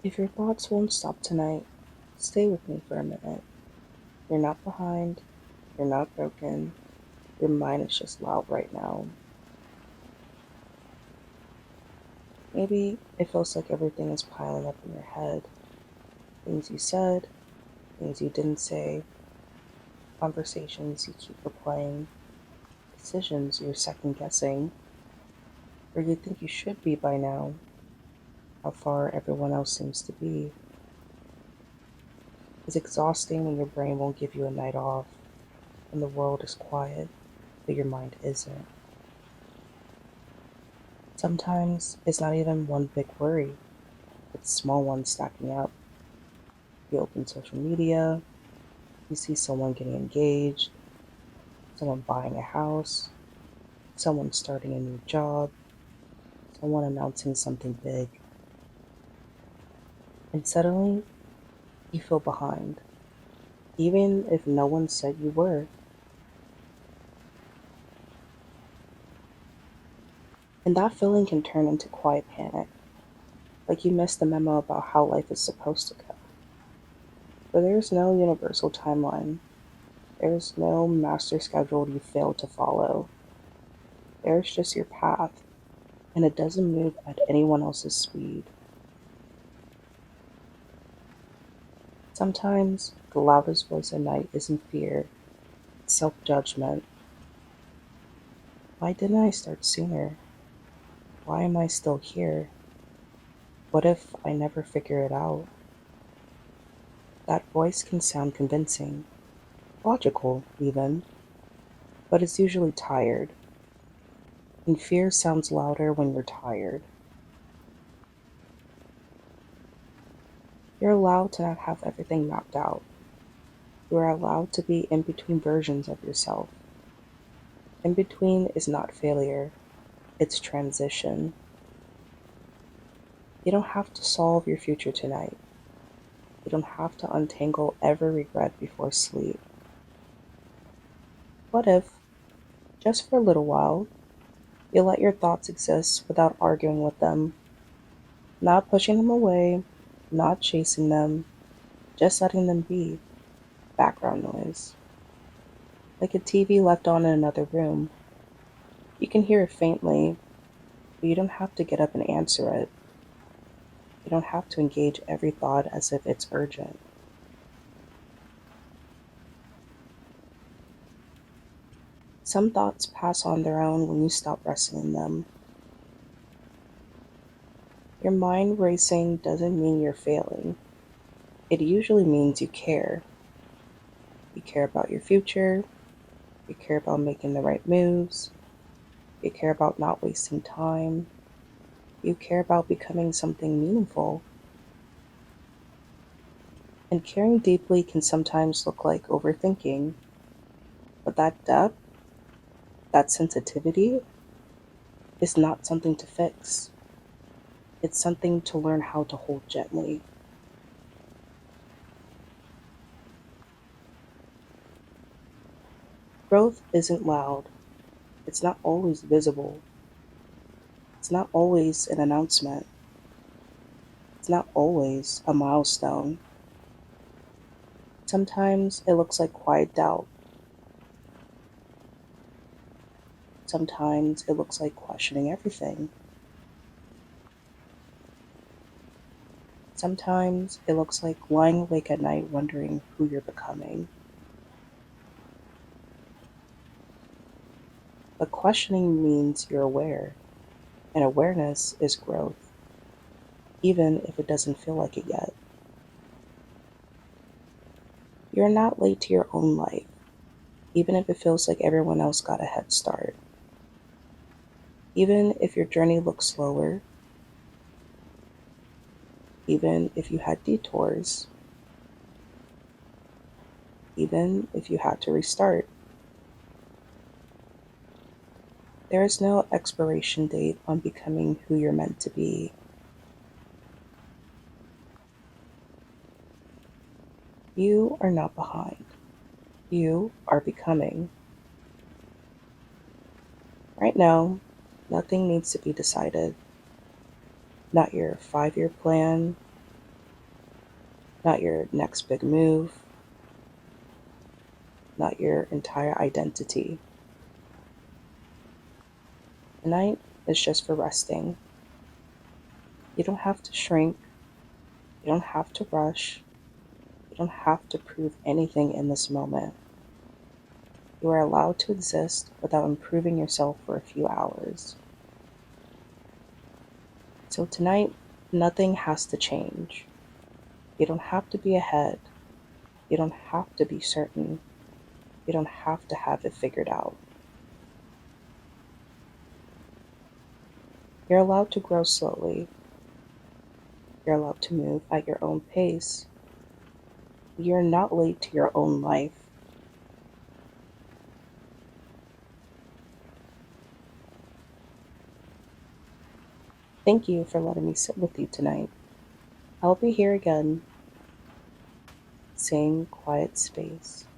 If your thoughts won't stop tonight, stay with me for a minute. You're not behind, you're not broken, your mind is just loud right now. Maybe it feels like everything is piling up in your head. Things you said, things you didn't say, conversations you keep replaying, decisions you're second guessing, where you think you should be by now, how far everyone else seems to be. It's exhausting when your brain won't give you a night off, when the world is quiet, but your mind isn't. Sometimes it's not even one big worry, it's small ones stacking up. You open social media, you see someone getting engaged, someone buying a house, someone starting a new job, someone announcing something big, and suddenly you feel behind, even if no one said you were. And that feeling can turn into quiet panic, like you missed the memo about how life is supposed to go. But there's no universal timeline, there's no master schedule you failed to follow. There's just your path, and it doesn't move at anyone else's speed. Sometimes the loudest voice at night isn't fear, it's self judgment. Why didn't I start sooner? Why am I still here? What if I never figure it out? That voice can sound convincing, logical even, but it's usually tired. And fear sounds louder when you're tired. You're allowed to not have everything mapped out. You are allowed to be in between versions of yourself. In between is not failure, it's transition. You don't have to solve your future tonight. You don't have to untangle every regret before sleep. What if, just for a little while, you let your thoughts exist without arguing with them, not pushing them away, not chasing them, just letting them be background noise, like a TV left on in another room. You can hear it faintly, but you don't have to get up and answer it. You don't have to engage every thought as if it's urgent. Some thoughts pass on their own when you stop wrestling them. Your mind racing doesn't mean you're failing. It usually means you care. You care about your future, you care about making the right moves, you care about not wasting time, you care about becoming something meaningful. And caring deeply can sometimes look like overthinking, but that depth, that sensitivity, is not something to fix. It's something to learn how to hold gently. Growth isn't loud, it's not always visible, it's not always an announcement, it's not always a milestone. Sometimes it looks like quiet doubt. Sometimes it looks like questioning everything. Sometimes it looks like lying awake at night wondering who you're becoming. But questioning means you're aware, and awareness is growth, even if it doesn't feel like it yet. You're not late to your own life, even if it feels like everyone else got a head start. Even if your journey looks slower, even if you had detours, even if you had to restart. There is no expiration date on becoming who you're meant to be. You are not behind. You are becoming. Right now, nothing needs to be decided. Not your 5 year plan, not your next big move, not your entire identity. Tonight is just for resting. You don't have to shrink, you don't have to rush, you don't have to prove anything in this moment. You are allowed to exist without improving yourself for a few hours. So tonight, nothing has to change. You don't have to be ahead. You don't have to be certain. You don't have to have it figured out. You're allowed to grow slowly. You're allowed to move at your own pace. You're not late to your own life. Thank you for letting me sit with you tonight. I'll be here again, same quiet space.